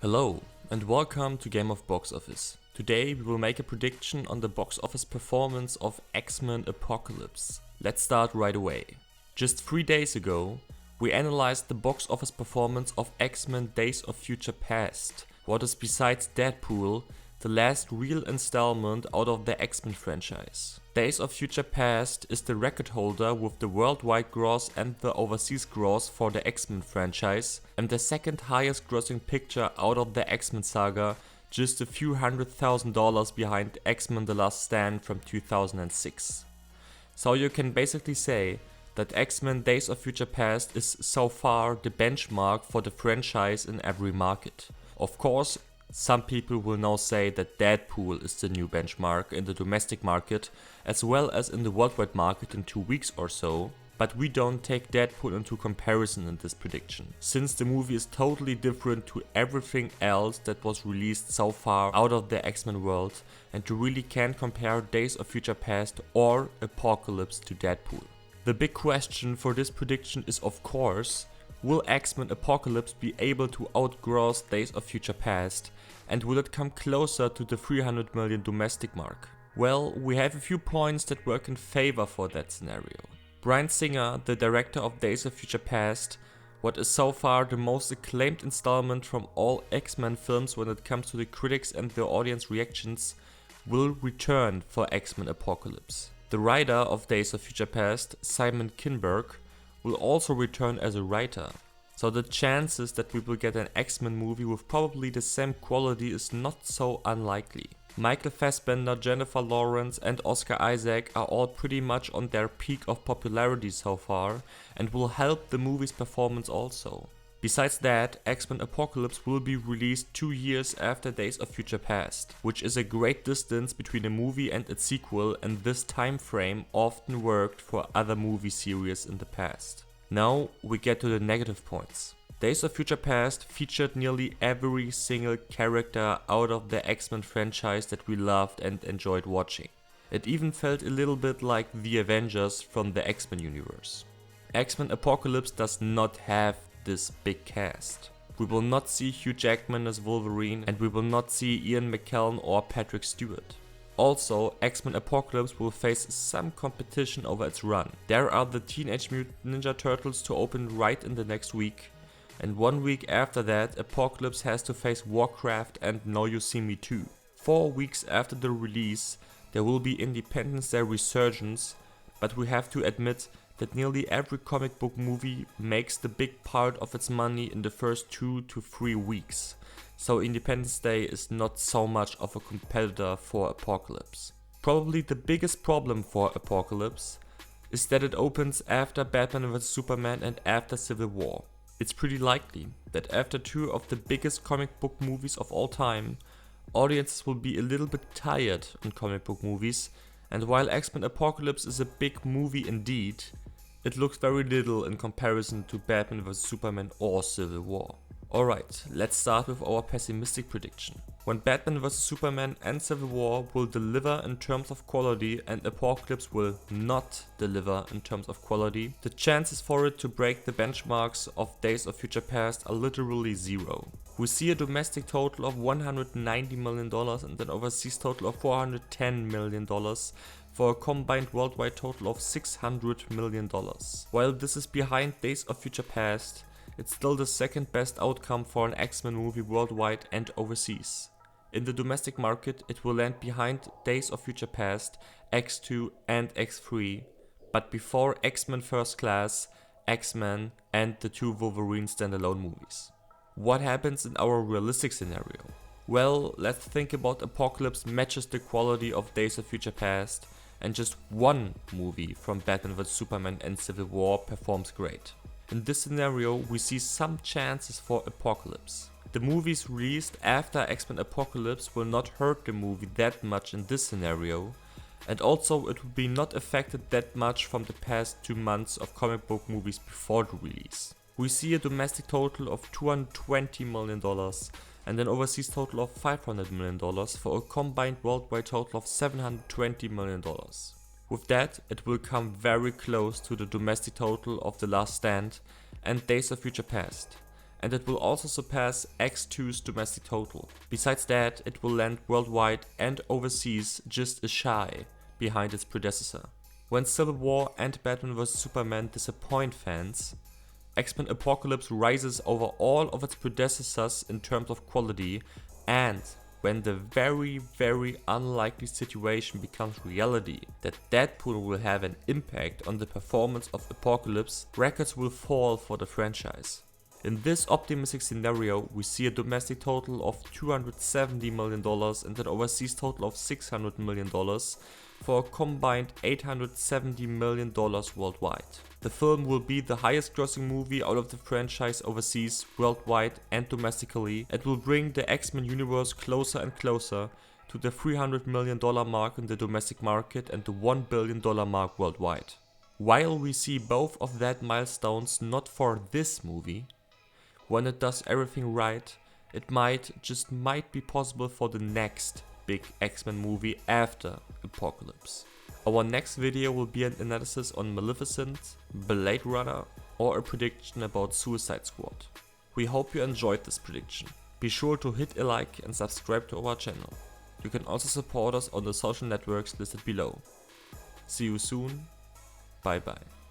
Hello and welcome to Game of Box Office. Today we will make a prediction on the box office performance of X-Men Apocalypse. Let's start right away. Just 3 days ago, we analyzed the box office performance of X-Men Days of Future Past, what is besides Deadpool, the last real installment out of the X-Men franchise. Days of Future Past is the record holder with the worldwide gross and the overseas gross for the X-Men franchise, and the second highest grossing picture out of the X-Men saga, just a few $100,000 behind X-Men The Last Stand from 2006. So you can basically say that X-Men Days of Future Past is so far the benchmark for the franchise in every market. Of course, some people will now say that Deadpool is the new benchmark in the domestic market as well as in the worldwide market in 2 weeks or so, but we don't take Deadpool into comparison in this prediction, since the movie is totally different to everything else that was released so far out of the X-Men world, and you really can't compare Days of Future Past or Apocalypse to Deadpool. The big question for this prediction is, of course, will X-Men Apocalypse be able to outgross Days of Future Past, and will it come closer to the 300 million domestic mark? Well, we have a few points that work in favor for that scenario. Bryan Singer, the director of Days of Future Past, what is so far the most acclaimed installment from all X-Men films when it comes to the critics and the audience reactions, will return for X-Men Apocalypse. The writer of Days of Future Past, Simon Kinberg, will also return as a writer, so the chances that we will get an X-Men movie with probably the same quality is not so unlikely. Michael Fassbender, Jennifer Lawrence and Oscar Isaac are all pretty much on their peak of popularity so far and will help the movie's performance also. Besides that, X-Men Apocalypse will be released 2 years after Days of Future Past, which is a great distance between a movie and its sequel, and this time frame often worked for other movie series in the past. Now we get to the negative points. Days of Future Past featured nearly every single character out of the X-Men franchise that we loved and enjoyed watching. It even felt a little bit like the Avengers from the X-Men universe. X-Men Apocalypse does not have this big cast. We will not see Hugh Jackman as Wolverine, and we will not see Ian McKellen or Patrick Stewart. Also, X-Men Apocalypse will face some competition over its run. There are the Teenage Mutant Ninja Turtles to open right in the next week, and 1 week after that Apocalypse has to face Warcraft and Now You See Me 2. 4 weeks after the release there will be Independence Day Resurgence, but we have to admit that nearly every comic book movie makes the big part of its money in the first 2 to 3 weeks, so Independence Day is not so much of a competitor for Apocalypse. Probably the biggest problem for Apocalypse is that it opens after Batman vs Superman and after Civil War. It's pretty likely that after 2 of the biggest comic book movies of all time, audiences will be a little bit tired on comic book movies, and while X-Men Apocalypse is a big movie indeed, it looks very little in comparison to Batman vs Superman or Civil War. Alright, let's start with our pessimistic prediction. When Batman vs Superman and Civil War will deliver in terms of quality and Apocalypse will not deliver in terms of quality, the chances for it to break the benchmarks of Days of Future Past are literally zero. We see a domestic total of $190 million and an overseas total of $410 million for a combined worldwide total of $600 million. While this is behind Days of Future Past, it's still the second best outcome for an X-Men movie worldwide and overseas. In the domestic market, it will land behind Days of Future Past, X2 and X3, but before X-Men First Class, X-Men and the 2 Wolverine standalone movies. What happens in our realistic scenario? Well, let's think about Apocalypse matches the quality of Days of Future Past, and just one movie from Batman vs Superman and Civil War performs great. In this scenario, we see some chances for Apocalypse. The movies released after X-Men Apocalypse will not hurt the movie that much in this scenario, and also it will be not affected that much from the past 2 months of comic book movies before the release. We see a domestic total of $220 million and an overseas total of $500 million for a combined worldwide total of $720 million. With that, it will come very close to the domestic total of The Last Stand and Days of Future Past, and it will also surpass X2's domestic total. Besides that, it will land worldwide and overseas just a shy behind its predecessor. When Civil War and Batman vs Superman disappoint fans, X-Men Apocalypse rises over all of its predecessors in terms of quality, and when the very unlikely situation becomes reality that Deadpool will have an impact on the performance of Apocalypse, records will fall for the franchise. In this optimistic scenario, we see a domestic total of $270 million and an overseas total of $600 million for a combined $870 million worldwide. The film will be the highest grossing movie out of the franchise overseas, worldwide and domestically, and will bring the X-Men universe closer and closer to the $300 million mark in the domestic market and the $1 billion mark worldwide. While we see both of that milestones not for this movie, when it does everything right, it might be possible for the next big X-Men movie after Apocalypse. Our next video will be an analysis on Maleficent, Blade Runner, or a prediction about Suicide Squad. We hope you enjoyed this prediction. Be sure to hit a like and subscribe to our channel. You can also support us on the social networks listed below. See you soon, bye bye.